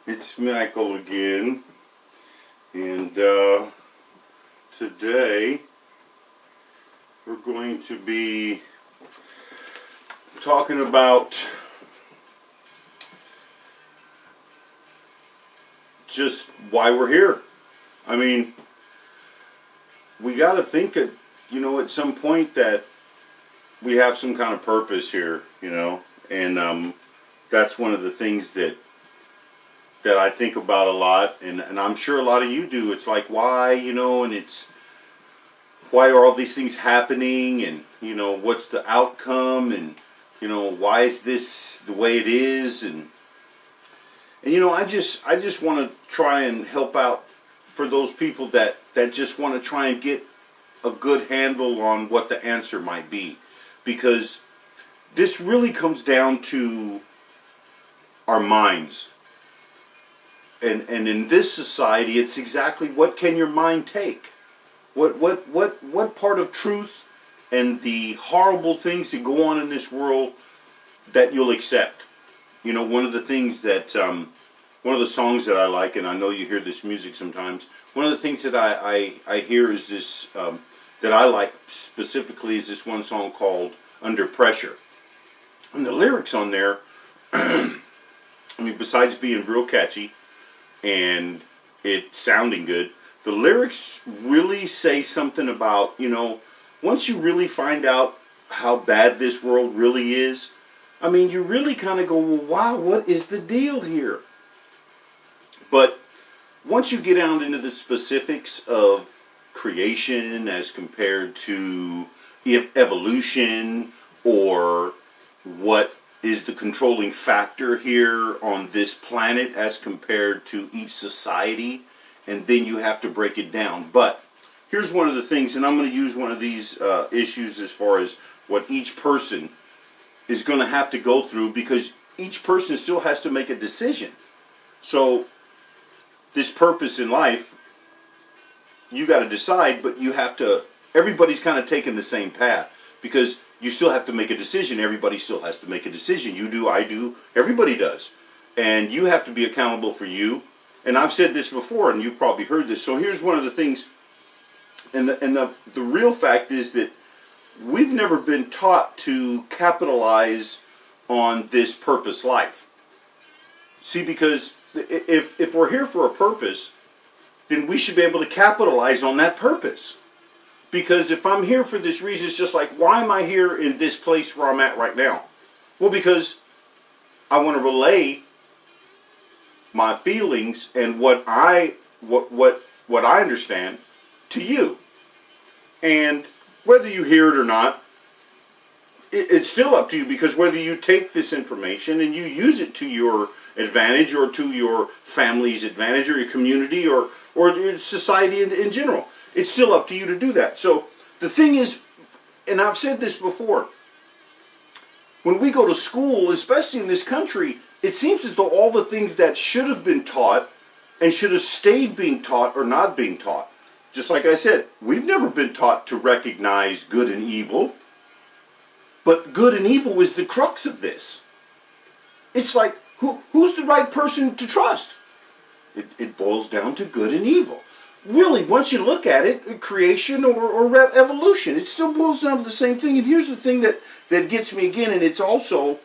It's Michael again, and today we're going to be talking about just why we're here. I mean, we got to think at some point that we have some kind of purpose here, and that's one of the things that I think about a lot, and I'm sure a lot of you do. It's like, why, and it's, why are all these things happening, and, what's the outcome, and, why is this the way it is, and I just want to try and help out for those people that just want to try and get a good handle on what the answer might be, because this really comes down to our minds. And in this society, it's exactly what can your mind take? What part of truth and the horrible things that go on in this world that you'll accept? One of the things that, one of the songs that I like, and I know you hear this music sometimes, one of the things that I hear is this, that I like specifically, is this one song called Under Pressure. And the lyrics on there, I mean, besides being real catchy, and it sounding good, the lyrics really say something about, once you really find out how bad this world really is, I mean, you really kind of go, well, wow, what is the deal here? But once you get out into the specifics of creation as compared to evolution, or what is the controlling factor here on this planet as compared to each society, and then you have to break it down. But here's one of the things, and I'm going to use one of these issues as far as what each person is going to have to go through, because each person still has to make a decision. So this purpose in life, you got to decide, but you have to, everybody's kind of taking the same path, because you still have to make a decision. Everybody still has to make a decision. You do, I do, everybody does. And you have to be accountable for you. And I've said this before, and you've probably heard this. So here's one of the things, and the real fact is that we've never been taught to capitalize on this purpose life. See, because if we're here for a purpose, then we should be able to capitalize on that purpose. Because if I'm here for this reason, it's just like, why am I here in this place where I'm at right now? Well, because I want to relay my feelings and what I understand to you. And whether you hear it or not, it's still up to you, because whether you take this information and you use it to your advantage, or to your family's advantage, or your community, or your society in general, it's still up to you to do that. So the thing is, and I've said this before, when we go to school, especially in this country, it seems as though all the things that should have been taught and should have stayed being taught are not being taught. Just like I said, we've never been taught to recognize good and evil. But good and evil is the crux of this. It's like, who's the right person to trust? It boils down to good and evil. Really, once you look at it, creation or evolution, it still boils down to the same thing. And here's the thing that gets me again, and it's also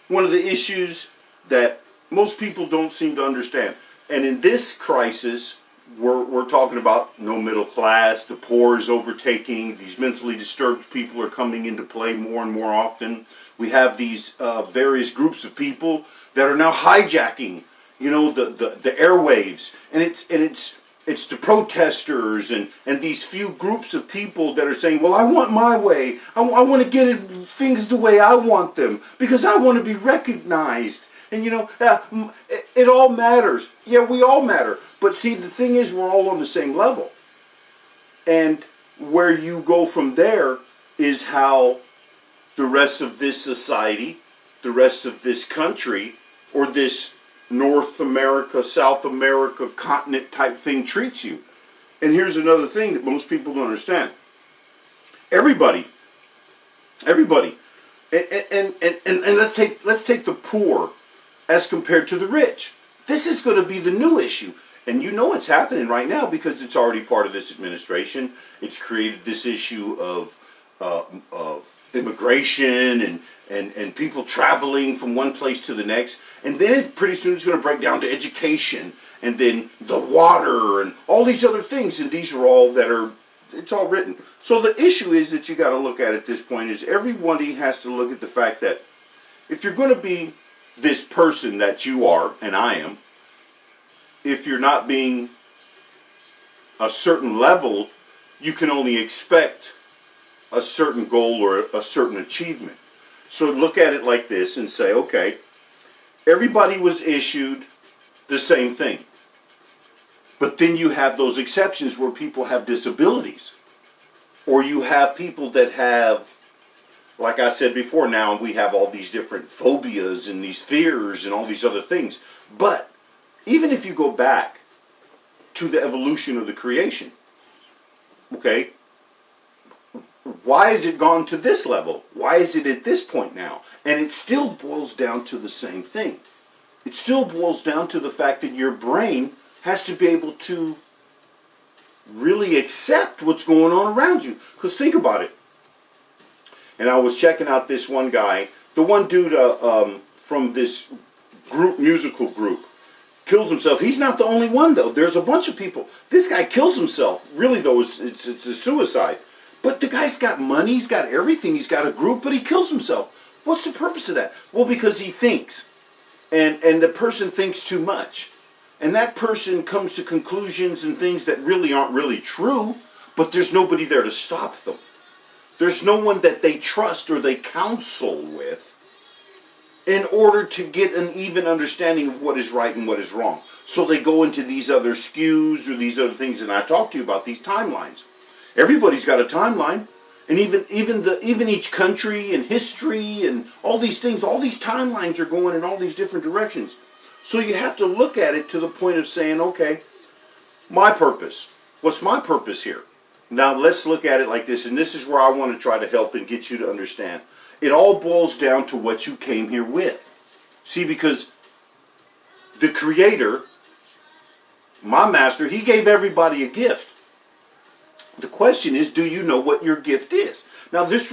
one of the issues that most people don't seem to understand. And in this crisis, we're talking about no middle class, the poor is overtaking, these mentally disturbed people are coming into play more and more often. We have these various groups of people that are now hijacking, the airwaves, and it's the protesters and these few groups of people that are saying, well, I want my way. I want to get things the way I want them, because I want to be recognized. And it all matters. Yeah, we all matter. But see, the thing is, we're all on the same level. And where you go from there is how the rest of this society, the rest of this country, or this North America, South America continent type thing treats you. And here's another thing that most people don't understand. Everybody, and let's take the poor as compared to the rich. This is going to be the new issue. And you know it's happening right now because it's already part of this administration. It's created this issue of immigration and people traveling from one place to the next. And then pretty soon it's going to break down to education and then the water and all these other things. And these are all it's all written. So the issue is that you got to look at this point is everybody has to look at the fact that if you're going to be this person that you are and I am, if you're not being a certain level, you can only expect a certain goal or a certain achievement. So look at it like this and say, okay, everybody was issued the same thing. But then you have those exceptions where people have disabilities. Or you have people that have, like I said before, now we have all these different phobias and these fears and all these other things. But even if you go back to the evolution of the creation, okay, why has it gone to this level? Why is it at this point now? And it still boils down to the same thing. It still boils down to the fact that your brain has to be able to really accept what's going on around you. Because think about it. And I was checking out this one guy, the one dude from this musical group, kills himself. He's not the only one, though. There's a bunch of people. This guy kills himself. Really, though, it's a suicide. But the guy's got money. He's got everything. He's got a group, but he kills himself. What's the purpose of that? Well, because he thinks. And the person thinks too much. And that person comes to conclusions and things that really aren't really true, but there's nobody there to stop them. There's no one that they trust or they counsel with in order to get an even understanding of what is right and what is wrong. So they go into these other skews or these other things, and I talked to you about these timelines. Everybody's got a timeline, and even each country and history and all these things, all these timelines are going in all these different directions. So you have to look at it to the point of saying, okay, my purpose. What's my purpose here? Now let's look at it like this, and this is where I want to try to help and get you to understand. It all boils down to what you came here with. See, because the Creator, my master, he gave everybody a gift. The question is, do you know what your gift is? Now, this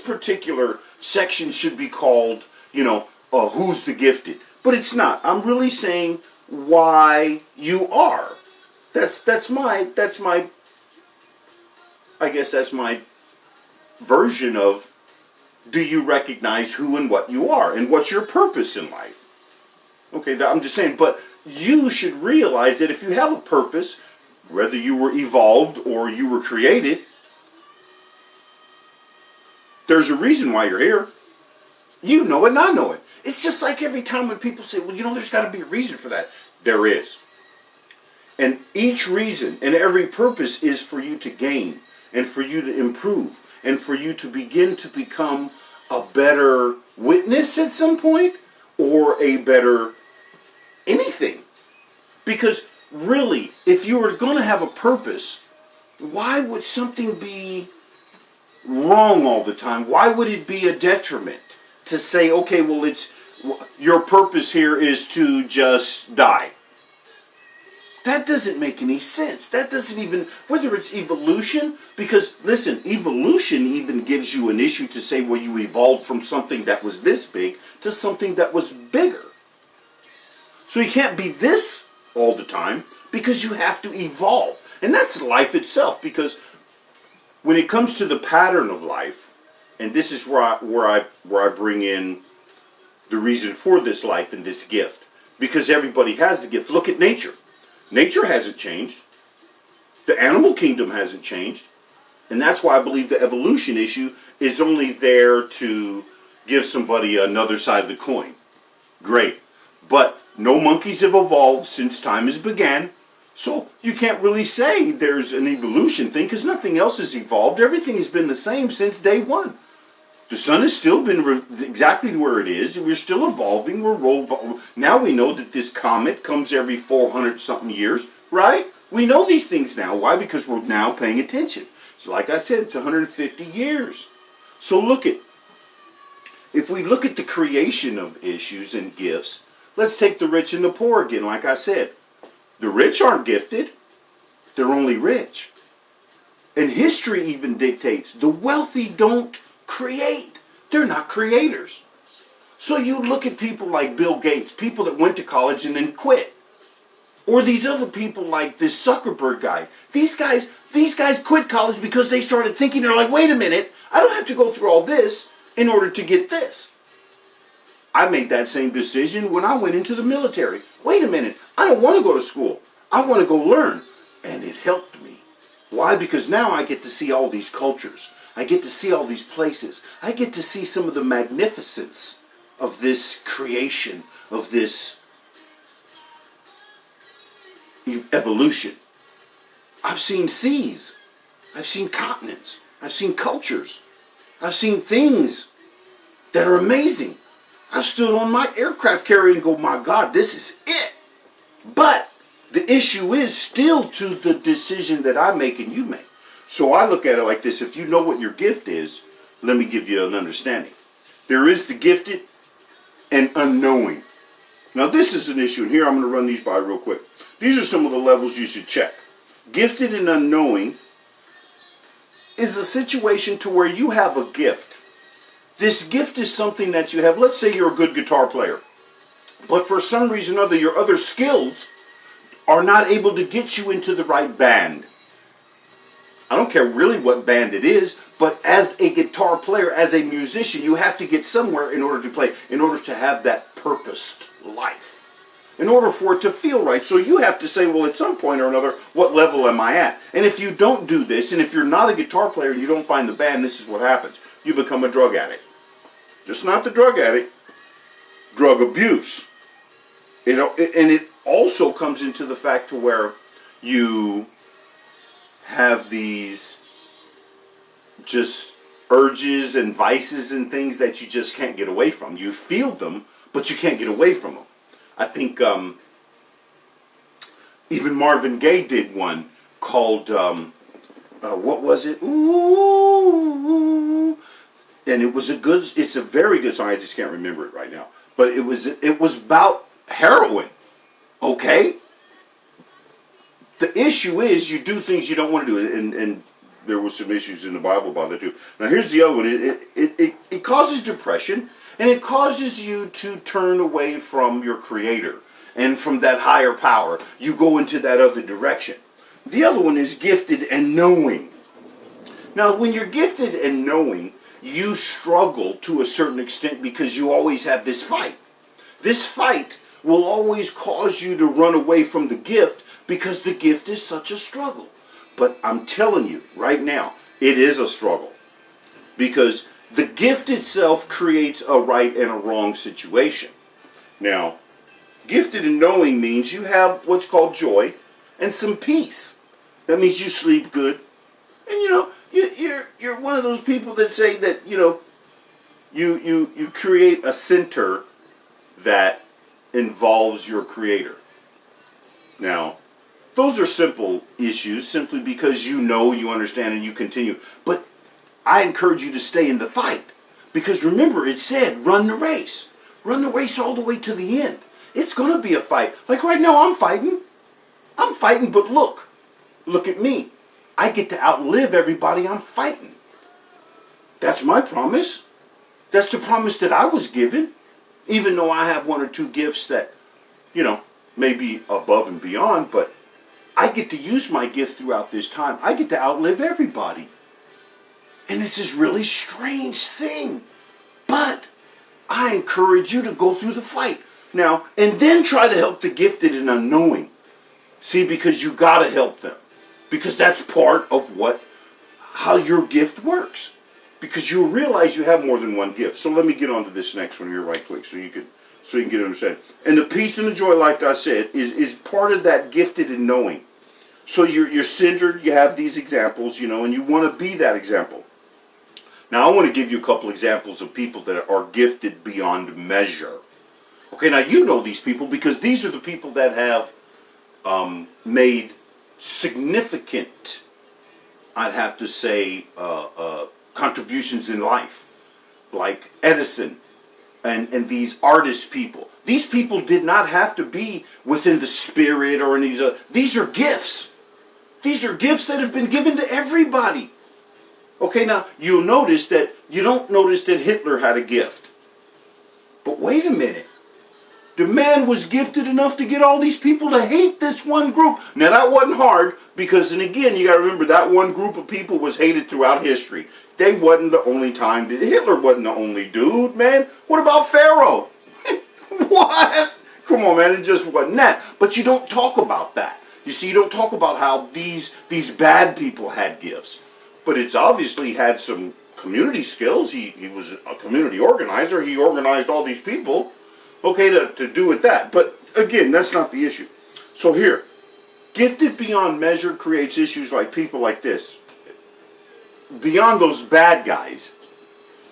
particular section should be called, who's the gifted? But it's not. I'm really saying why you are. That's my version of, do you recognize who and what you are and what's your purpose in life? Okay, I'm just saying, but you should realize that if you have a purpose, whether you were evolved or you were created, there's a reason why you're here. You know it and I know it. It's just like every time when people say, well, there's got to be a reason for that. There is. And each reason and every purpose is for you to gain and for you to improve and for you to begin to become a better witness at some point or a better anything. Because really, if you were going to have a purpose, why would something be wrong all the time? Why would it be a detriment to say, okay, well, your purpose here is to just die? That doesn't make any sense. That doesn't even, whether it's evolution, because listen, evolution even gives you an issue to say, well, you evolved from something that was this big to something that was bigger. So you can't be this all the time because you have to evolve. And that's life itself, because when it comes to the pattern of life, and this is where I bring in the reason for this life and this gift, because everybody has the gift. Look at nature. Nature hasn't changed. The animal kingdom hasn't changed. And that's why I believe the evolution issue is only there to give somebody another side of the coin. Great. But no monkeys have evolved since time has began. So you can't really say there's an evolution thing because nothing else has evolved. Everything has been the same since day one. The sun has still been exactly where it is. We're still evolving. Now we know that this comet comes every 400-something years, right? We know these things now. Why? Because we're now paying attention. So like I said, it's 150 years. So if we look at the creation of issues and gifts, let's take the rich and the poor again. Like I said, the rich aren't gifted. They're only rich. And history even dictates the wealthy don't create. They're not creators. So you look at people like Bill Gates, people that went to college and then quit. Or these other people like this Zuckerberg guy. These guys quit college because they started thinking, they're like, wait a minute, I don't have to go through all this in order to get this. I made that same decision when I went into the military. Wait a minute, I don't want to go to school. I want to go learn. And it helped me. Why? Because now I get to see all these cultures. I get to see all these places. I get to see some of the magnificence of this creation, of this evolution. I've seen seas. I've seen continents. I've seen cultures. I've seen things that are amazing. I've stood on my aircraft carrier and go, my God, this is it. But the issue is still to the decision that I make and you make. So I look at it like this. If you know what your gift is, let me give you an understanding. There is the gifted and unknowing. Now this is an issue, and here I'm going to run these by real quick. These are some of the levels you should check. Gifted and unknowing is a situation to where you have a gift. This gift is something that you have. Let's say you're a good guitar player, but for some reason or other, your other skills are not able to get you into the right band. I don't care really what band it is, but as a guitar player, as a musician, you have to get somewhere in order to play, in order to have that purposed life, in order for it to feel right. So you have to say, well, at some point or another, what level am I at? And if you don't do this, and if you're not a guitar player and you don't find the band, this is what happens. You become a drug addict. Just not the drug addict, drug abuse. And it also comes into the fact to where you have these just urges and vices and things that you just can't get away from. You feel them, but you can't get away from them. I think even Marvin Gaye did one called, what was it? Ooh. And it's a very good song. I just can't remember it right now. But it was about heroin. Okay? The issue is you do things you don't want to do. And there were some issues in the Bible about that too. Now here's the other one. It causes depression, and it causes you to turn away from your Creator and from that higher power. You go into that other direction. The other one is gifted and knowing. Now when you're gifted and knowing, you struggle to a certain extent because you always have this fight. This fight will always cause you to run away from the gift because the gift is such a struggle. But I'm telling you right now, it is a struggle. Because the gift itself creates a right and a wrong situation. Now, gifted and knowing means you have what's called joy and some peace. That means you sleep good. And you're one of those people that say that, you create a center that involves your Creator. Now, those are simple issues simply because you understand, and you continue. But I encourage you to stay in the fight. Because remember, it said, run the race. Run the race all the way to the end. It's going to be a fight. Like right now, I'm fighting. But look at me. I get to outlive everybody I'm fighting. That's my promise. That's the promise that I was given. Even though I have one or two gifts that, may be above and beyond, but I get to use my gift throughout this time. I get to outlive everybody. And it's this really strange thing. But I encourage you to go through the fight. Now, and then try to help the gifted and unknowing. See, because you got to help them. Because that's part of how your gift works. Because you'll realize you have more than one gift. So let me get on to this next one here right quick so you can get an understanding. And the peace and the joy, like I said, is part of that gifted and knowing. So you're centered, you have these examples, and you want to be that example. Now I want to give you a couple examples of people that are gifted beyond measure. Okay, now you know these people because these are the people that have made significant, I'd have to say, contributions in life, like Edison and these artist people. These people did not have to be within the spirit or any. These are gifts. These are gifts that have been given to everybody. Okay, now you don't notice that Hitler had a gift. But wait a minute. The man was gifted enough to get all these people to hate this one group. Now that wasn't hard because, and again, you got to remember that one group of people was hated throughout history. They wasn't the only time. Hitler wasn't the only dude, man. What about Pharaoh? What? Come on, man. It just wasn't that. But you don't talk about that. You see, you don't talk about how these bad people had gifts. But it's obviously had some community skills. He was a community organizer. He organized all these people, okay, to do with that. But again, that's not the issue. So here, gifted beyond measure creates issues like people like this. Beyond those bad guys,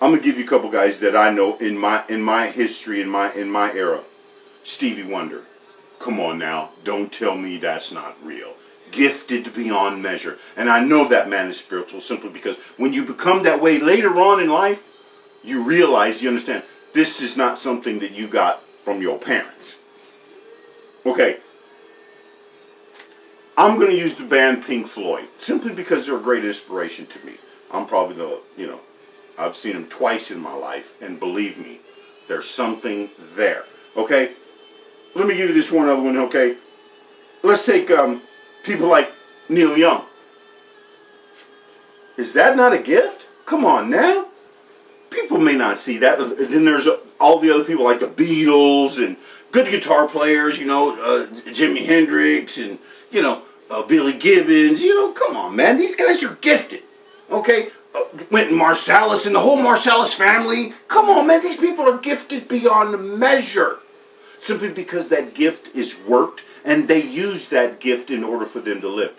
I'm gonna give you a couple guys that I know in my history, in my era. Stevie Wonder. Come on now, don't tell me that's not real. Gifted beyond measure. And I know that man is spiritual simply because when you become that way later on in life, you realize, you understand, this is not something that you got from your parents. Okay. I'm going to use the band Pink Floyd simply because they're a great inspiration to me. I'm probably I've seen them twice in my life, and believe me, there's something there. Okay? Let me give you this one other one, okay? Let's take people like Neil Young. Is that not a gift? Come on now. People may not see that. Then there's all the other people like the Beatles and good guitar players, Jimi Hendrix and, Billy Gibbons. Come on, man. These guys are gifted. Okay? Wynton Marsalis and the whole Marsalis family. Come on, man. These people are gifted beyond measure. Simply because that gift is worked and they use that gift in order for them to live.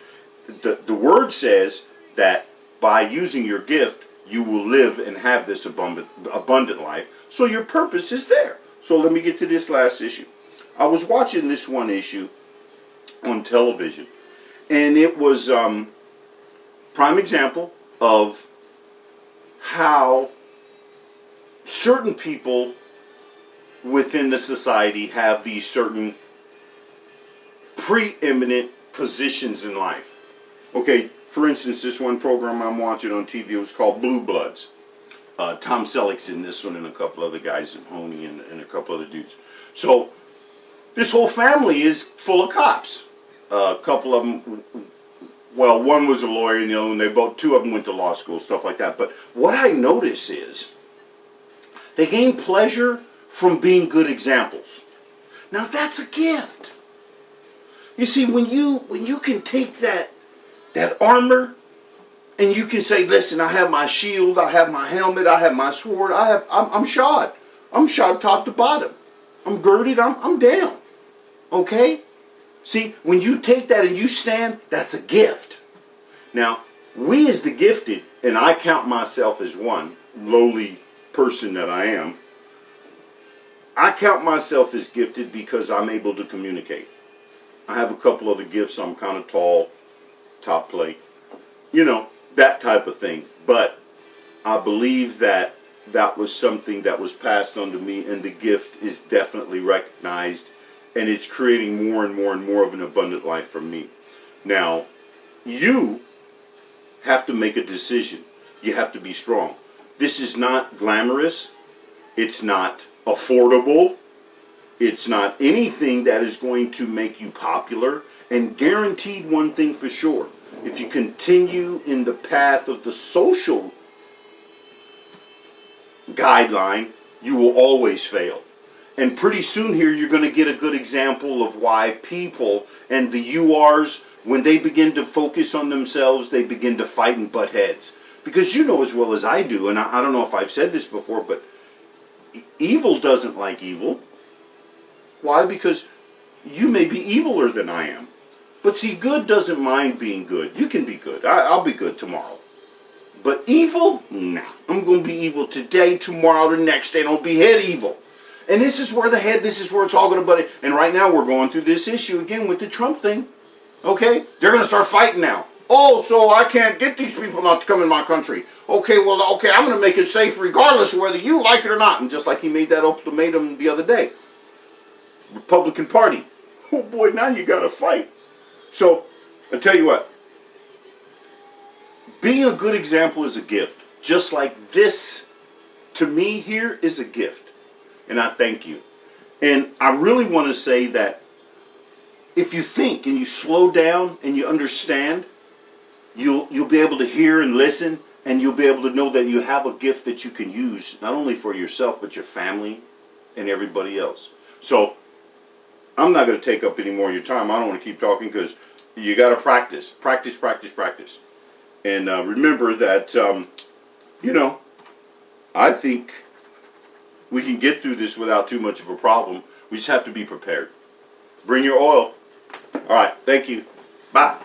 The word says that by using your gift, you will live and have this abundant life. So your purpose is there. So let me get to this last issue. I was watching this one issue on television, and it was prime example of how certain people within the society have these certain preeminent positions in life. Okay, for instance, this one program I'm watching on TV was called Blue Bloods. Tom Selleck's in this one and a couple other guys, and Honey and a couple other dudes. So this whole family is full of cops. A couple of them, well, one was a lawyer and the other one, two of them went to law school, stuff like that. But what I notice is they gain pleasure from being good examples. Now that's a gift. You see, when you can take that armor and you can say, listen, I have my shield, I have my helmet, I have my sword, I'm shod. I'm shod top to bottom. I'm girded, I'm down. Okay? See, when you take that and you stand, that's a gift. Now, we as the gifted, and I count myself as one lowly person that I am, I count myself as gifted because I'm able to communicate. I have a couple other gifts. I'm kind of tall, top plate, that type of thing. But I believe that was something that was passed on to me, and the gift is definitely recognized, and it's creating more and more and more of an abundant life for me. Now, you have to make a decision. You have to be strong. This is not glamorous. It's not affordable. It's not anything that is going to make you popular. And guaranteed one thing for sure. If you continue in the path of the social guideline, you will always fail. And pretty soon here you're going to get a good example of why people and the URs, when they begin to focus on themselves, they begin to fight and butt heads. Because you know as well as I do, and I don't know if I've said this before, but evil doesn't like evil. Why? Because you may be eviler than I am. But see, good doesn't mind being good. You can be good. I'll be good tomorrow. But evil? Nah. I'm going to be evil today, tomorrow, the next day, and I'll be head evil. And this is where this is where it's all going to butt. And right now we're going through this issue again with the Trump thing. Okay? They're going to start fighting now. Oh, so I can't get these people not to come in my country. Okay, I'm going to make it safe regardless of whether you like it or not. And just like he made that ultimatum the other day. Republican Party. Oh boy, now you got to fight. So, I tell you what, being a good example is a gift. Just like this, to me here, is a gift. And I thank you. And I really want to say that if you think and you slow down and you understand, you'll be able to hear and listen, and you'll be able to know that you have a gift that you can use, not only for yourself, but your family and everybody else. So, I'm not going to take up any more of your time. I don't want to keep talking because you got to practice. Practice, practice, practice. And remember that, I think we can get through this without too much of a problem. We just have to be prepared. Bring your oil. All right. Thank you. Bye.